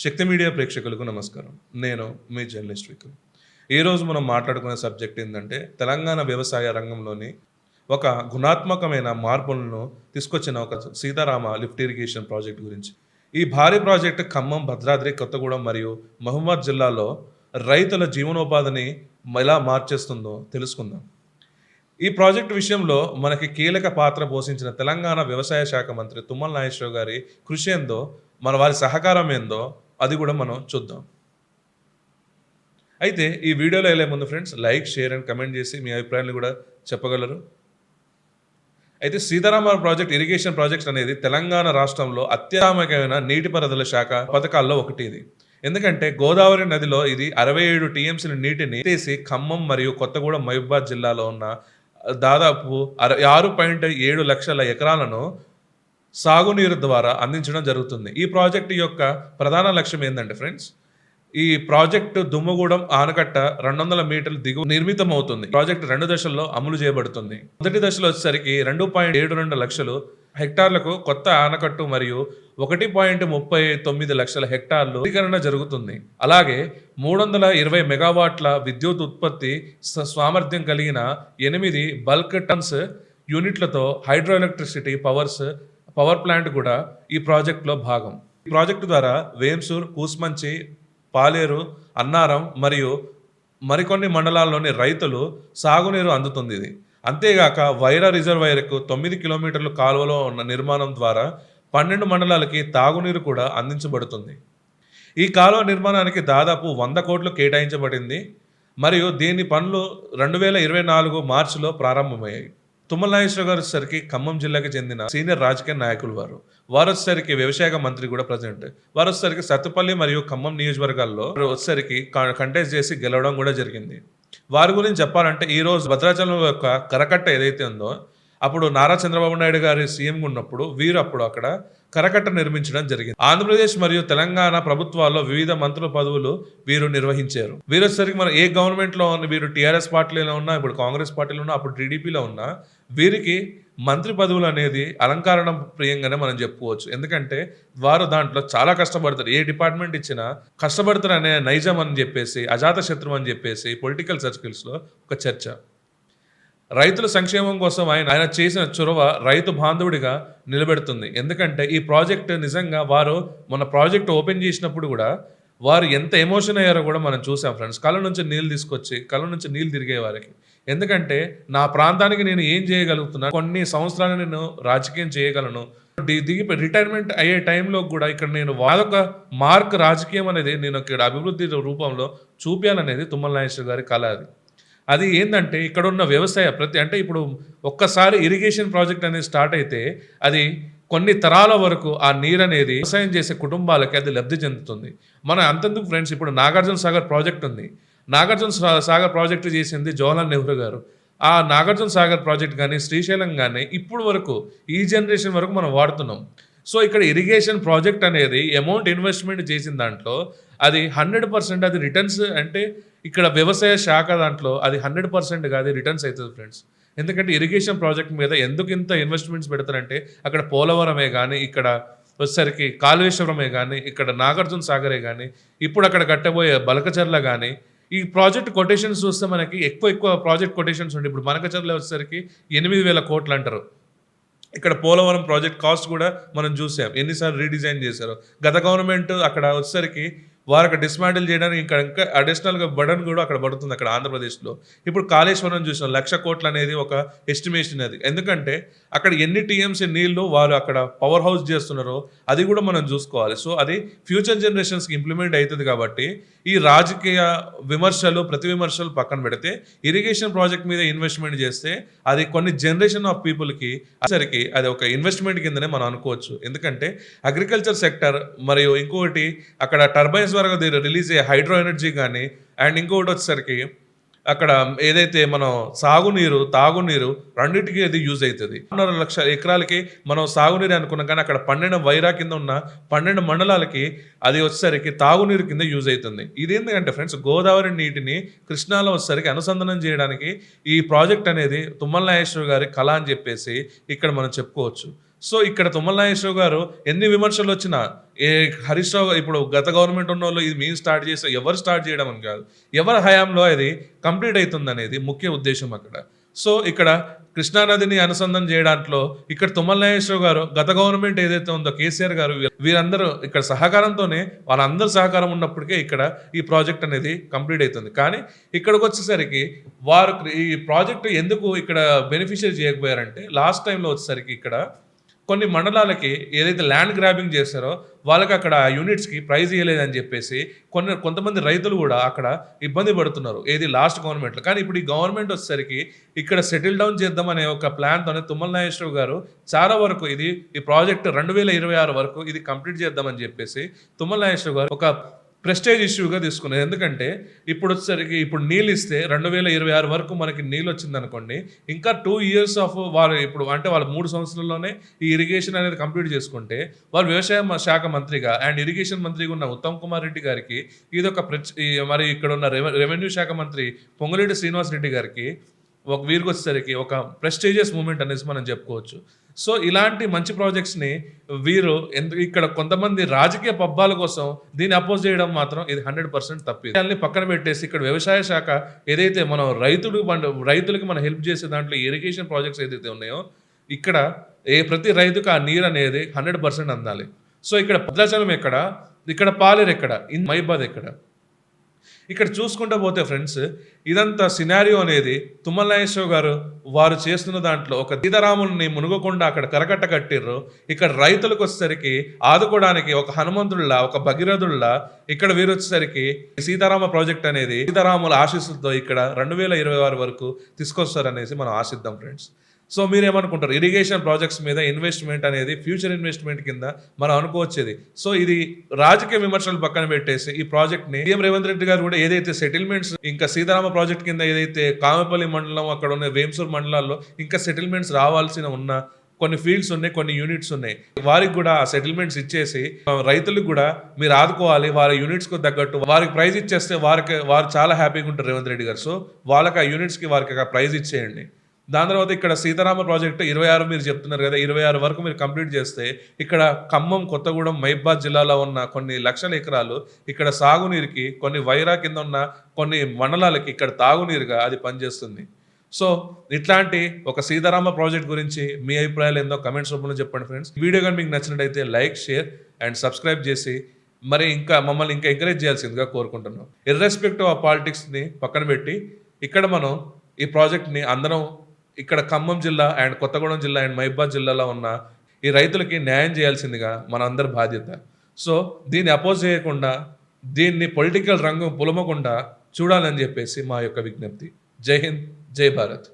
శక్తి media ప్రేక్షకులకు నమస్కారం. నేను మీ జర్నలిస్ట్ విక్రమ్. ఈరోజు మనం మాట్లాడుకునే సబ్జెక్ట్ ఏందంటే, తెలంగాణ వ్యవసాయ రంగంలోని ఒక గుణాత్మకమైన మార్పులను తీసుకొచ్చిన ఒక సీతారామ లిఫ్ట్ ఇరిగేషన్ ప్రాజెక్ట్ గురించి. ఈ భారీ ప్రాజెక్ట్ ఖమ్మం, భద్రాద్రి, కొత్తగూడెం మరియు మహబూబాబాద్ జిల్లాలో రైతుల జీవనోపాధిని ఎలా మార్చేస్తుందో తెలుసుకుందాం. ఈ ప్రాజెక్ట్ విషయంలో మనకి కీలక పాత్ర పోషించిన తెలంగాణ వ్యవసాయ శాఖ మంత్రి తుమ్మల నాగేశ్వరరావు గారి కృషి ఏందో, వారి సహకారం ఏందో అది కూడా మనం చూద్దాం. అయితే ఈ వీడియోలో వెళ్ళే ముందు friends like, share and comment చేసి మీ అభిప్రాయాన్ని కూడా చెప్పగలరు. అయితే సీతారామ ప్రాజెక్ట్ ఇరిగేషన్ ప్రాజెక్ట్ అనేది తెలంగాణ రాష్ట్రంలో అత్యాధునికమైన నీటిపారుదల శాఖ పథకాల్లో ఒకటి ఇది. ఎందుకంటే గోదావరి నదిలో ఇది 67 టీఎంసీల నీటిని తీసి ఖమ్మం మరియు కొత్తగూడెం, మహబూబాబాద్ జిల్లాలో ఉన్న దాదాపు 6.7 లక్షల ఎకరాలను సాగునీరు ద్వారా అందించడం జరుగుతుంది. ఈ ప్రాజెక్టు యొక్క ప్రధాన లక్ష్యం ఏంటంటే ఫ్రెండ్స్, ఈ ప్రాజెక్టు దుమ్మగూడెం ఆనకట్ట 200 మీటర్ల దిగువ నిర్మితం అవుతుంది. ప్రాజెక్టు 2 దశల్లో అమలు చేయబడుతుంది. మొదటి దశలో వచ్చేసరికి 2.72 లక్షలు హెక్టార్లకు కొత్త ఆనకట్టు మరియు 1.39 లక్షల హెక్టార్లు నవీకరణ జరుగుతుంది. అలాగే 320 మెగావాట్ల విద్యుత్ ఉత్పత్తి సామర్థ్యం కలిగిన 8 బల్క్ టన్స్ యూనిట్లతో హైడ్రో ఎలక్ట్రిసిటీ పవర్ ప్లాంట్ కూడా ఈ ప్రాజెక్టులో భాగం. ఈ ప్రాజెక్టు ద్వారా వేంసూర్, కూస్మంచి, పాలేరు, అన్నారం మరియు మరికొన్ని మండలాల్లోని రైతులు సాగునీరు అందుతుంది. ఇది అంతేగాక వైరా రిజర్వాయర్కు 9 కిలోమీటర్ల కాలువలో ఉన్న నిర్మాణం ద్వారా 12 మండలాలకి తాగునీరు కూడా అందించబడుతుంది. ఈ కాలువ నిర్మాణానికి దాదాపు 100 కోట్లు కేటాయించబడింది మరియు దీని పనులు 2024 మార్చిలో ప్రారంభమయ్యాయి. తుమ్మల నాగేశ్వరరావు గారు వచ్చేసరికి ఖమ్మం జిల్లాకి చెందిన సీనియర్ రాజకీయ నాయకులు. వారు వచ్చేసరికి వ్యవసాయ మంత్రి కూడా ప్రజెంట్. వారు వచ్చేసరికి సత్తుపల్లి మరియు ఖమ్మం నియోజకవర్గాల్లో వచ్చేసరికి కంటెస్ట్ చేసి గెలవడం కూడా జరిగింది. వారి గురించి చెప్పాలంటే ఈరోజు భద్రాచలం యొక్క కరకట్ట ఏదైతే ఉందో, అప్పుడు నారా చంద్రబాబు నాయుడు గారి సీఎంగా ఉన్నప్పుడు వీరు అప్పుడు అక్కడ కరకట్ట నిర్మించడం జరిగింది. ఆంధ్రప్రదేశ్ మరియు తెలంగాణ ప్రభుత్వాల్లో వివిధ మంత్రుల పదవులు వీరు నిర్వహించారు. వీరు వచ్చేసరికి మన ఏ గవర్నమెంట్లో ఉన్న వీరు టీఆర్ఎస్ పార్టీలో ఉన్నా, ఇప్పుడు కాంగ్రెస్ పార్టీలో ఉన్నా, అప్పుడు టీడీపీలో ఉన్నా వీరికి మంత్రి పదవులు అనేది అలంకరణ ప్రియంగానే మనం చెప్పుకోవచ్చు. ఎందుకంటే వారు దాంట్లో చాలా కష్టపడతారు. ఏ డిపార్ట్మెంట్ ఇచ్చినా కష్టపడతారు అనే నైజం అని చెప్పేసి, అజాత శత్రువు అని చెప్పేసి పొలిటికల్ సర్కిల్స్లో ఒక చర్చ. రైతుల సంక్షేమం కోసం ఆయన చేసిన చొరవ రైతు బాంధవుడిగా నిలబెడుతుంది. ఎందుకంటే ఈ ప్రాజెక్ట్ నిజంగా వారు మన ప్రాజెక్ట్ ఓపెన్ చేసినప్పుడు కూడా వారు ఎంత ఎమోషన్ అయ్యారో కూడా మనం చూసాం ఫ్రెండ్స్. కళ్ళ నుంచి నీళ్ళు తీసుకొచ్చి కళ్ళ నుంచి నీళ్ళు తిరిగే వారికి. ఎందుకంటే నా ప్రాంతానికి నేను ఏం చేయగలుగుతున్నా, కొన్ని సంవత్సరాలు నేను రాజకీయం చేయగలను, దిగి రిటైర్మెంట్ అయ్యే టైంలో కూడా ఇక్కడ నేను వాదొక మార్క్ రాజకీయం అనేది నేను ఇక్కడ అభివృద్ధి రూపంలో చూపించాలనేది తుమ్మల నాగేశ్వర గారి కళ. అది ఏంటంటే ఇక్కడ ఉన్న వ్యవసాయ అంటే ఇప్పుడు ఒక్కసారి ఇరిగేషన్ ప్రాజెక్ట్ అనేది స్టార్ట్ అయితే అది కొన్ని తరాల వరకు ఆ నీరు అనేది వ్యవసాయం చేసే కుటుంబాలకి అది లబ్ధి చెందుతుంది. మన అంతెందుకు ఫ్రెండ్స్, ఇప్పుడు నాగార్జున సాగర్ ప్రాజెక్ట్ ఉంది. నాగార్జున సాగర్ ప్రాజెక్టు చేసింది జవహర్లాల్ నెహ్రూ గారు. ఆ నాగార్జున సాగర్ ప్రాజెక్ట్ కానీ, శ్రీశైలం కానీ ఇప్పుడు వరకు ఈ జనరేషన్ వరకు మనం వాడుతున్నాం. సో ఇక్కడ ఇరిగేషన్ ప్రాజెక్ట్ అనేది అమౌంట్ ఇన్వెస్ట్మెంట్ చేసిన దాంట్లో అది 100% అది రిటర్న్స్. అంటే ఇక్కడ వ్యవసాయ శాఖ దాంట్లో అది 100% కాదు రిటర్న్స్ అవుతుంది ఫ్రెండ్స్. ఎందుకంటే ఇరిగేషన్ ప్రాజెక్ట్ మీద ఎందుకు ఇంత ఇన్వెస్ట్మెంట్స్ పెడతారంటే అక్కడ పోలవరమే కానీ, ఇక్కడ వచ్చేసరికి కాళేశ్వరమే కానీ, ఇక్కడ నాగార్జున సాగరే కానీ, ఇప్పుడు అక్కడ కట్టబోయే బలకచర్ల కానీ, ఈ ప్రాజెక్ట్ కొటేషన్స్ చూస్తే మనకి ఎక్కువ ప్రాజెక్ట్ కొటేషన్స్ ఉంటాయి. ఇప్పుడు బనకచర్ల వచ్చేసరికి 8,000 కోట్లు అంటారు. ఇక్కడ పోలవరం ప్రాజెక్ట్ కాస్ట్ కూడా మనం చూసాం, ఎన్నిసార్లు రీడిజైన్ చేశారు. గత గవర్నమెంట్ అక్కడ వచ్చేసరికి వారికి డిస్మాంటిల్ చేయడానికి ఇంకా అడిషనల్గా బర్డన్ కూడా అక్కడ పడుతుంది అక్కడ ఆంధ్రప్రదేశ్లో. ఇప్పుడు కాళేశ్వరం చూసాం, 1,00,000 కోట్లు అనేది ఒక ఎస్టిమేషన్ అది. ఎందుకంటే అక్కడ ఎన్ని టీఎంసీ నీళ్లు వారు అక్కడ పవర్ హౌస్ చేస్తున్నారో అది కూడా మనం చూసుకోవాలి. సో అది ఫ్యూచర్ జనరేషన్స్కి ఇంప్లిమెంట్ అవుతుంది. కాబట్టి ఈ రాజకీయ విమర్శలు, ప్రతి విమర్శలు పక్కన పెడితే ఇరిగేషన్ ప్రాజెక్ట్ మీద ఇన్వెస్ట్మెంట్ చేస్తే అది కొన్ని జనరేషన్ ఆఫ్ పీపుల్కి సరికి అది ఒక ఇన్వెస్ట్మెంట్ కిందనే మనం అనుకోవచ్చు. ఎందుకంటే అగ్రికల్చర్ సెక్టర్ మరియు ఇంకొకటి అక్కడ టర్బైన్స్ వరకు రిలీజ్ అయ్యే హైడ్రో ఎనర్జీ కానీ, అండ్ ఇంకొకటి వచ్చేసరికి అక్కడ ఏదైతే మనం తాగునీరు రెండింటికి అది యూజ్ అవుతుంది. 1.5 లక్షల ఎకరాలకి మనం సాగునీరు అనుకున్నాం, కానీ అక్కడ 12 వైరా కింద ఉన్న 12 మండలాలకి అది వచ్చేసరికి తాగునీరు కింద యూజ్ అవుతుంది. ఇది ఎందుకంటే ఫ్రెండ్స్, గోదావరి నీటిని కృష్ణాలో వచ్చేసరికి అనుసంధానం చేయడానికి ఈ ప్రాజెక్ట్ అనేది తుమ్మల నాగేశ్వర గారి కళ అని చెప్పేసి ఇక్కడ మనం చెప్పుకోవచ్చు. సో ఇక్కడ తుమ్మల నాగేశ్వరరావు గారు ఎన్ని విమర్శలు వచ్చినా ఏ హరీష్ రావు ఇప్పుడు గత గవర్నమెంట్ ఉన్నోళ్ళు ఇది మేము స్టార్ట్ చేస్తే ఎవరు స్టార్ట్ చేయడం అని కాదు, ఎవరి హయాంలో అది కంప్లీట్ అవుతుంది అనేది ముఖ్య ఉద్దేశం అక్కడ. సో ఇక్కడ కృష్ణానదిని అనుసంధానం చేయడాంట్లో ఇక్కడ తుమ్మల నాగేశ్వరరావు గారు గత గవర్నమెంట్ ఏదైతే ఉందో కేసీఆర్ గారు వీరందరూ ఇక్కడ సహకారంతోనే వాళ్ళందరూ సహకారం ఉన్నప్పటికే ఇక్కడ ఈ ప్రాజెక్ట్ అనేది కంప్లీట్ అవుతుంది. కానీ ఇక్కడికి వచ్చేసరికి వారు ఈ ప్రాజెక్టు ఎందుకు ఇక్కడ బెనిఫిషియరీ చేయకపోయారంటే లాస్ట్ టైంలో వచ్చేసరికి ఇక్కడ కొన్ని మండలాలకి ఏదైతే ల్యాండ్ గ్రాబింగ్ చేస్తారో వాళ్ళకి అక్కడ యూనిట్స్కి ప్రైజ్ ఇవ్వలేదని చెప్పేసి కొంతమంది రైతులు కూడా అక్కడ ఇబ్బంది పడుతున్నారు ఏది లాస్ట్ గవర్నమెంట్లో. కానీ ఇప్పుడు ఈ గవర్నమెంట్ వచ్చేసరికి ఇక్కడ సెటిల్ డౌన్ చేద్దామనే ఒక ప్లాన్తోనే తుమ్మల నాగేశ్వరరావు గారు చాలా వరకు ఈ ప్రాజెక్ట్ 2026 వరకు ఇది కంప్లీట్ చేద్దామని చెప్పేసి తుమ్మల నాగేశ్వరరావు గారు ఒక ప్రెస్టేజ్ ఇష్యూగా తీసుకున్నారు. ఎందుకంటే ఇప్పుడు వచ్చేసరికి ఇప్పుడు నీళ్ళు ఇస్తే 2026 వరకు మనకి నీళ్ళు వచ్చింది అనుకోండి, ఇంకా 2 years ఆఫ్ వాళ్ళు ఇప్పుడు అంటే వాళ్ళు 3 సంవత్సరాల్లోనే ఈ ఇరిగేషన్ అనేది కంప్లీట్ చేసుకుంటే వాళ్ళు వ్యవసాయ శాఖ మంత్రిగా అండ్ ఇరిగేషన్ మంత్రిగా ఉన్న ఉత్తమ్ కుమార్ రెడ్డి గారికి ఇది ఒక మరి ఇక్కడ ఉన్న రెవెన్యూ శాఖ మంత్రి పొంగులేటి శ్రీనివాస్ రెడ్డి గారికి వీరికి వచ్చేసరికి ఒక ప్రెస్టీజియస్ మూమెంట్ అనేసి మనం చెప్పుకోవచ్చు. సో ఇలాంటి మంచి ప్రాజెక్ట్స్ని వీరు ఇక్కడ కొంతమంది రాజకీయ పబ్బాల కోసం దీన్ని అపోజ్ చేయడం మాత్రం ఇది 100% తప్పు. దాన్ని పక్కన పెట్టేసి ఇక్కడ వ్యవసాయ శాఖ ఏదైతే మనం రైతులకి మనం హెల్ప్ చేసే దాంట్లో ఇరిగేషన్ ప్రాజెక్ట్స్ ఏదైతే ఉన్నాయో ఇక్కడ ప్రతి రైతుకు ఆ నీరు అనేది 100% అందాలి. సో ఇక్కడ భద్రాచలం ఎక్కడ, ఇక్కడ పాలేరు ఎక్కడ, మైబాద్ ఎక్కడ, ఇక్కడ చూసుకుంటూ పోతే ఫ్రెండ్స్ ఇదంతా సినారియో అనేది తుమ్మల నాగేశ్వరరావు గారు వారు చేస్తున్న దాంట్లో ఒక సీతారాముల్ని మునుగకుండా అక్కడ కరకట్ట కట్టిర్రు. ఇక్కడ రైతులకు వచ్చేసరికి ఆదుకోవడానికి ఒక హనుమంతుడిలా ఒక భగీరథుడిలా ఇక్కడ వీరు వచ్చేసరికి సీతారామ ప్రాజెక్ట్ అనేది సీతారాముల ఆశీస్సులతో ఇక్కడ 2026 వరకు తీసుకొస్తారనేసి మనం ఆశిద్దాం ఫ్రెండ్స్. సో మీరేమనుకుంటారు? ఇరిగేషన్ ప్రాజెక్ట్స్ మీద ఇన్వెస్ట్మెంట్ అనేది ఫ్యూచర్ ఇన్వెస్ట్మెంట్ కింద మనం అనుకోవచ్చేది. సో ఇది రాజకీయ విమర్శలు పక్కన పెట్టేసి ఈ ప్రాజెక్ట్ని సీఎం రేవంత్ రెడ్డి గారు కూడా ఏదైతే సెటిల్మెంట్స్ ఇంకా సీతారామ ప్రాజెక్ట్ కింద ఏదైతే కామపల్లి మండలం అక్కడ ఉన్న వేంసూర్ మండలాల్లో ఇంకా సెటిల్మెంట్స్ రావాల్సిన ఉన్న కొన్ని ఫీల్డ్స్ ఉన్నాయి, కొన్ని యూనిట్స్ ఉన్నాయి, వారికి కూడా ఆ సెటిల్మెంట్స్ ఇచ్చేసి రైతులకు కూడా మీరు ఆదుకోవాలి, వారి యూనిట్స్కు తగ్గట్టు వారికి ప్రైజ్ ఇచ్చేస్తే వారు చాలా హ్యాపీగా ఉంటారు రేవంత్ రెడ్డి గారు. సో వాళ్ళకి ఆ యూనిట్స్కి వారికి ఆ ప్రైజ్ ఇచ్చేయండి. దాని తర్వాత ఇక్కడ సీతారామ ప్రాజెక్టు 26 మీరు చెప్తున్నారు కదా, 26 వరకు మీరు కంప్లీట్ చేస్తే ఇక్కడ ఖమ్మం, కొత్తగూడెం, మైబాద్ జిల్లాలో ఉన్న కొన్ని లక్షల ఎకరాలు ఇక్కడ సాగునీరుకి, కొన్ని వైరా కింద ఉన్న కొన్ని మండలాలకి ఇక్కడ తాగునీరుగా అది పనిచేస్తుంది. సో ఇట్లాంటి ఒక సీతారామ ప్రాజెక్ట్ గురించి మీ అభిప్రాయాలు ఏందో కమెంట్స్ రూపంలో చెప్పండి ఫ్రెండ్స్. వీడియో కానీ మీకు నచ్చినట్టయితే లైక్, షేర్ అండ్ సబ్స్క్రైబ్ చేసి మరి మమ్మల్ని ఇంకా ఎంకరేజ్ చేయాల్సిందిగా కోరుకుంటున్నాం. ఇర్రెస్పెక్టివ్ ఆఫ్ పాలిటిక్స్ని పక్కన పెట్టి ఇక్కడ మనం ఈ ప్రాజెక్ట్ని అందరం ఇక్కడ ఖమ్మం జిల్లా అండ్ కొత్తగూడెం జిల్లా అండ్ మైబాద్ జిల్లాలో ఉన్న ఈ రైతులకి న్యాయం చేయాల్సిందిగా మన అందరి బాధ్యత. సో దీన్ని అపోజ్ చేయకుండా, దీన్ని పొలిటికల్ రంగం పులమకుండా చూడాలని చెప్పేసి మా యొక్క విజ్ఞప్తి. జై హింద్, జై భారత్.